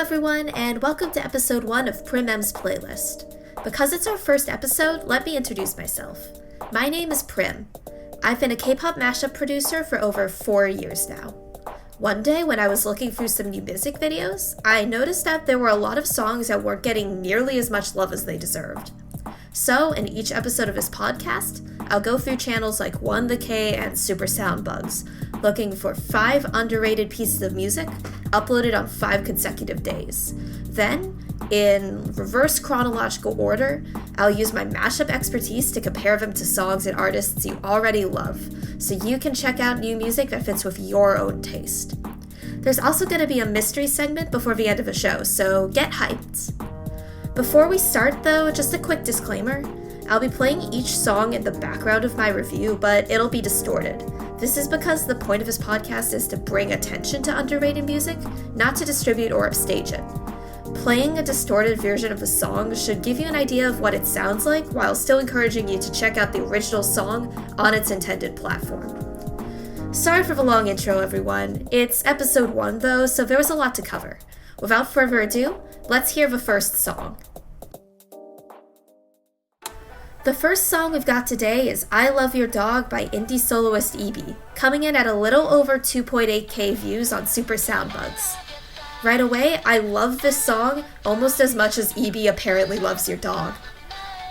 everyone, and welcome to episode 1 of Prim's playlist. Because it's our first episode, let me introduce myself. My name is Prim. I've been a K-pop mashup producer for over 4 years now. One day, when I was looking through some new music videos, I noticed that there were a lot of songs that weren't getting nearly as much love as they deserved. So, in each episode of this podcast, I'll go through channels like 1TheK and Super Soundbugs, looking for 5 underrated pieces of music uploaded on 5 consecutive days. Then, in reverse chronological order, I'll use my mashup expertise to compare them to songs and artists you already love, so you can check out new music that fits with your own taste. There's also going to be a mystery segment before the end of the show, so get hyped! Before we start though, just a quick disclaimer. I'll be playing each song in the background of my review, but it'll be distorted. This is because the point of this podcast is to bring attention to underrated music, not to distribute or upstage it. Playing a distorted version of a song should give you an idea of what it sounds like, while still encouraging you to check out the original song on its intended platform. Sorry for the long intro, everyone. It's episode 1 though, so there was a lot to cover. Without further ado, let's hear the first song. The first song we've got today is I Love Your Dog by indie soloist EB, coming in at a little over 2.8k views on Super Soundbugs. Right away, I love this song almost as much as EB apparently loves your dog.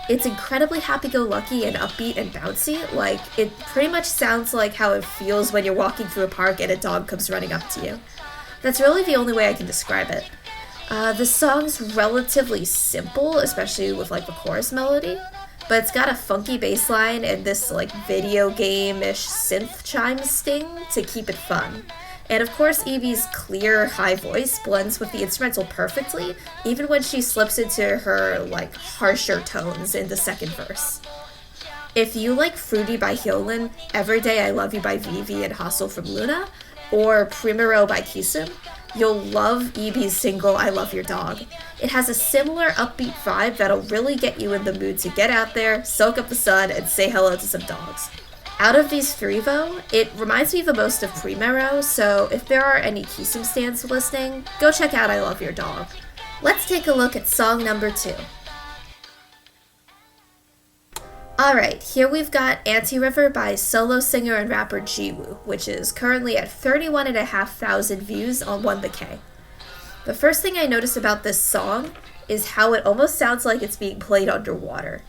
It's incredibly happy-go-lucky and upbeat and bouncy, like it pretty much sounds like how it feels when you're walking through a park and a dog comes running up to you. That's really the only way I can describe it. The song's relatively simple, especially with the chorus melody, but it's got a funky bass line and this video game-ish synth chime sting to keep it fun. And of course, Evie's clear, high voice blends with the instrumental perfectly, even when she slips into her harsher tones in the second verse. If you like Fruity by Hyolyn, Every Day I Love You by Vivi and Hustle from Luna, or Primero by Kisum, you'll love EB's single I Love Your Dog. It has a similar upbeat vibe that'll really get you in the mood to get out there, soak up the sun, and say hello to some dogs. Out of these 3 though, it reminds me the most of Primero, so if there are any Kisum stans listening, go check out I Love Your Dog. Let's take a look at song number 2. Alright, here we've got Anti-River by solo singer and rapper JIWOO, which is currently at 31,500 views on 1TheK. The first thing I notice about this song is how it almost sounds like it's being played underwater.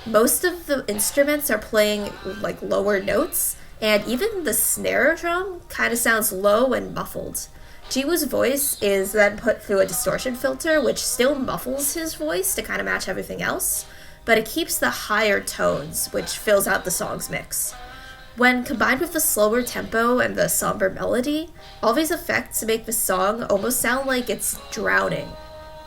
Most of the instruments are playing lower notes, and even the snare drum kind of sounds low and muffled. JIWOO's voice is then put through a distortion filter, which still muffles his voice to kind of match everything else, but it keeps the higher tones, which fills out the song's mix. When combined with the slower tempo and the somber melody, all these effects make the song almost sound like it's drowning.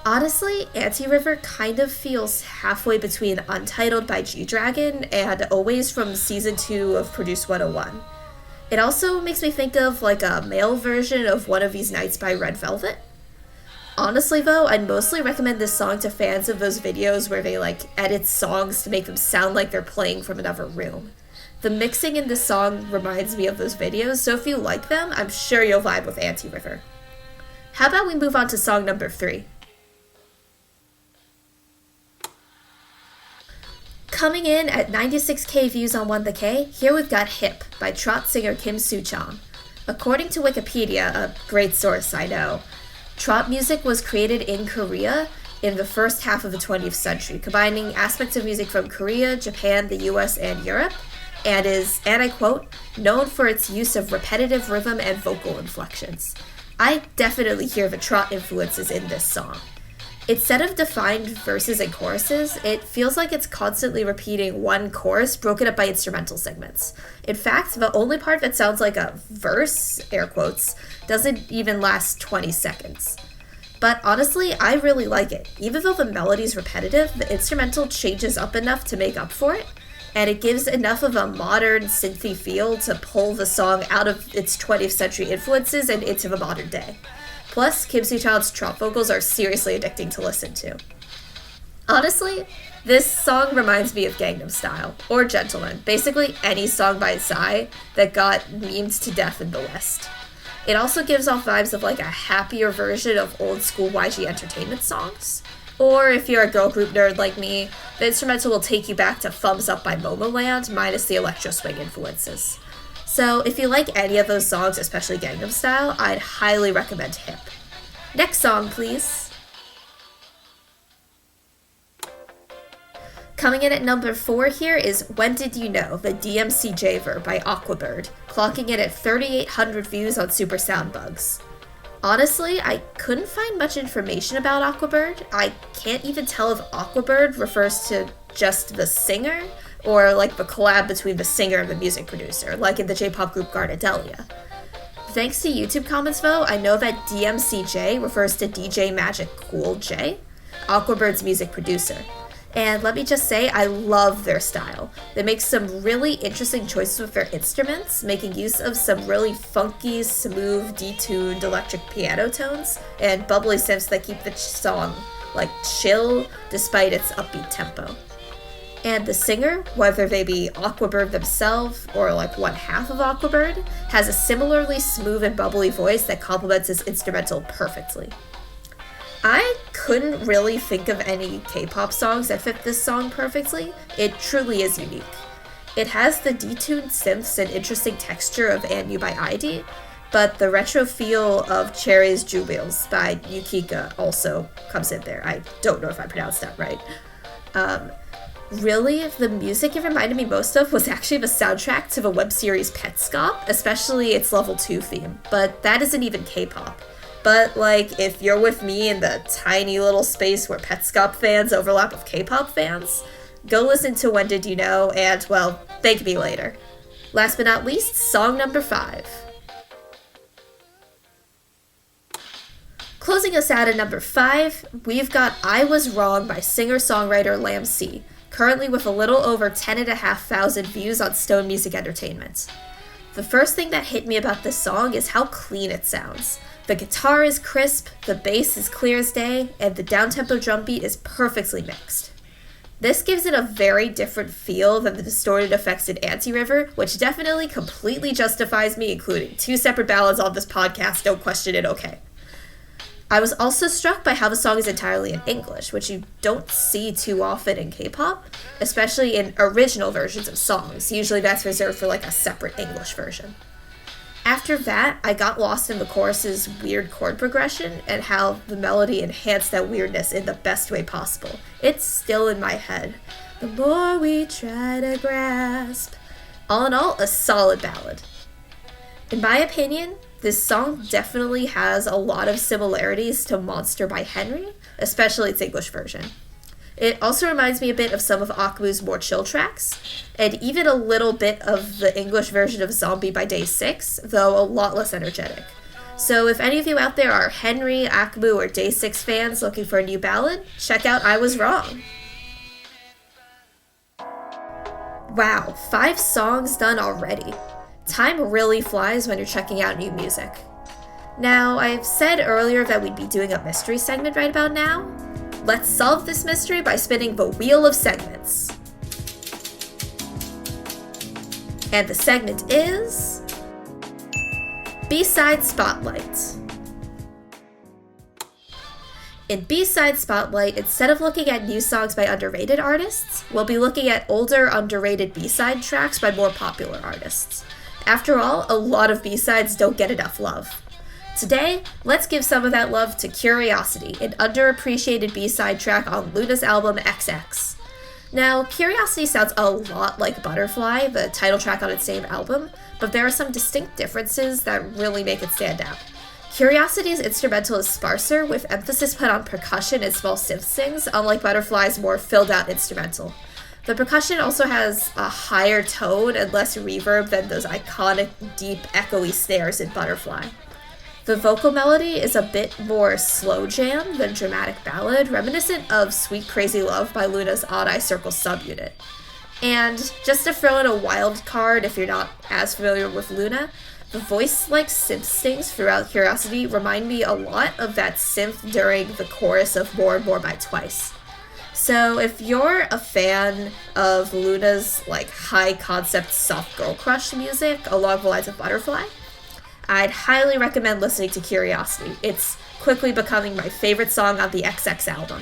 Honestly, Anti-River kind of feels halfway between Untitled by G-Dragon and Always from Season 2 of Produce 101. It also makes me think of a male version of One of These Nights by Red Velvet. Honestly though, I'd mostly recommend this song to fans of those videos where they edit songs to make them sound like they're playing from another room. The mixing in this song reminds me of those videos, so if you like them, I'm sure you'll vibe with Anti-River. How about we move on to song number 3? Coming in at 96k views on 1TheK, here we've got Hip by Trot singer SOO CHAN. According to Wikipedia, a great source I know, Trot music was created in Korea in the first half of the 20th century, combining aspects of music from Korea, Japan, the US, and Europe, and is, and I quote, known for its use of repetitive rhythm and vocal inflections. I definitely hear the Trot influences in this song. Instead of defined verses and choruses, it feels like it's constantly repeating one chorus broken up by instrumental segments. In fact, the only part that sounds like a verse, air quotes, doesn't even last 20 seconds. But honestly, I really like it. Even though the melody's repetitive, the instrumental changes up enough to make up for it, and it gives enough of a modern synthy feel to pull the song out of its 20th century influences and into the modern day. Plus, SOO CHAN's Trot vocals are seriously addicting to listen to. Honestly, this song reminds me of Gangnam Style, or Gentleman, basically any song by Psy that got memed to death in the West. It also gives off vibes of like a happier version of old school YG Entertainment songs. Or if you're a girl group nerd like me, the instrumental will take you back to Thumbs Up by Momoland minus the electro swing influences. So if you like any of those songs, especially Gangnam Style, I'd highly recommend Hip. Next song, please. Coming in at number 4 here is When Did You Know, the DMC JIWOO by Aquibird, clocking in at 3,800 views on Super Soundbugs. Honestly, I couldn't find much information about Aquibird. I can't even tell if Aquibird refers to just the singer, or like the collab between the singer and the music producer, like in the J-pop group Gardadelia. Thanks to YouTube comments though, I know that DMCJ refers to DJ Magic Cool J, Aquabird's music producer. And let me just say, I love their style. They make some really interesting choices with their instruments, making use of some really funky, smooth, detuned electric piano tones and bubbly synths that keep the song like chill despite its upbeat tempo. And the singer, whether they be Aquibird themselves or like one half of Aquibird, has a similarly smooth and bubbly voice that complements his instrumental perfectly. I couldn't really think of any K-pop songs that fit this song perfectly. It truly is unique. It has the detuned synths and interesting texture of And You by ID, but the retro feel of Cherry's Jubilees by Yukika also comes in there. I don't know if I pronounced that right. Really, the music it reminded me most of was actually the soundtrack to the web series Petscop, especially its level 2 theme, but that isn't even K-pop. But, like, if you're with me in the tiny little space where Petscop fans overlap with K-pop fans, go listen to When Did You Know, and, well, thank me later. Last but not least, song number 5. Closing us out at number 5, we've got I Was Wrong by singer-songwriter Lam See, currently with a little over 10,500 views on Stone Music Entertainment. The first thing that hit me about this song is how clean it sounds. The guitar is crisp, the bass is clear as day, and the downtempo drum beat is perfectly mixed. This gives it a very different feel than the distorted effects in Anti-River, which definitely completely justifies me including 2 separate ballads on this podcast, don't question it, okay. I was also struck by how the song is entirely in English, which you don't see too often in K-pop, especially in original versions of songs. Usually that's reserved for like a separate English version. After that, I got lost in the chorus's weird chord progression and how the melody enhanced that weirdness in the best way possible. It's still in my head. The more we try to grasp. All in all, a solid ballad. In my opinion, this song definitely has a lot of similarities to Monster by Henry, especially its English version. It also reminds me a bit of some of Aquibird's more chill tracks, and even a little bit of the English version of Zombie by Day 6, though a lot less energetic. So if any of you out there are Henry, Aquibird, or Day 6 fans looking for a new ballad, check out I Was Wrong. Wow, 5 songs done already. Time really flies when you're checking out new music. Now, I've said earlier that we'd be doing a mystery segment right about now. Let's solve this mystery by spinning the wheel of segments. And the segment is BSide Spotlight. In BSide Spotlight, instead of looking at new songs by underrated artists, we'll be looking at older, underrated B-side tracks by more popular artists. After all, a lot of B-sides don't get enough love. Today, let's give some of that love to Curiosity, an underappreciated B-side track on LOONA's album XX. Now, Curiosity sounds a lot like Butterfly, the title track on its same album, but there are some distinct differences that really make it stand out. Curiosity's instrumental is sparser, with emphasis put on percussion and small synth sings, unlike Butterfly's more filled-out instrumental. The percussion also has a higher tone and less reverb than those iconic, deep, echoey snares in Butterfly. The vocal melody is a bit more slow jam than dramatic ballad, reminiscent of Sweet Crazy Love by LOONA's Odd Eye Circle subunit. And just to throw in a wild card if you're not as familiar with LOONA, the voice-like synth stings throughout Curiosity remind me a lot of that synth during the chorus of More and More by Twice. So if you're a fan of LOONA's like high-concept soft girl crush music along the lines of Butterfly, I'd highly recommend listening to Curiosity. It's quickly becoming my favorite song on the XX album.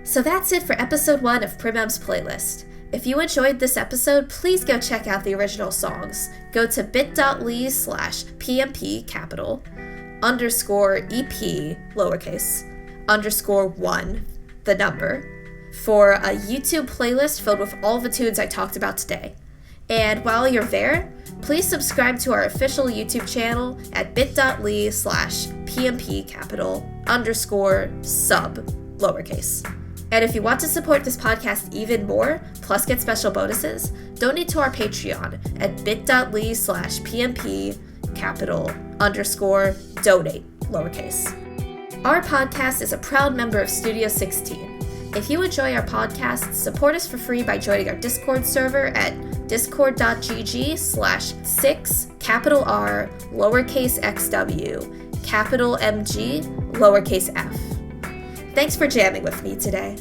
So that's it for episode 1 of Prim's playlist. If you enjoyed this episode, please go check out the original songs. Go to bit.ly/PMP capital _EP lowercase _1 the number for a YouTube playlist filled with all the tunes I talked about today. And while you're there, please subscribe to our official YouTube channel at bit.ly/PMP capital _sub lowercase. And if you want to support this podcast even more, plus get special bonuses, donate to our Patreon at bit.ly/PMP capital _donate lowercase. Our podcast is a proud member of Studio 16. If you enjoy our podcast, support us for free by joining our Discord server at discord.gg/6 capital R lowercase xw capital MG lowercase f. Thanks for jamming with me today.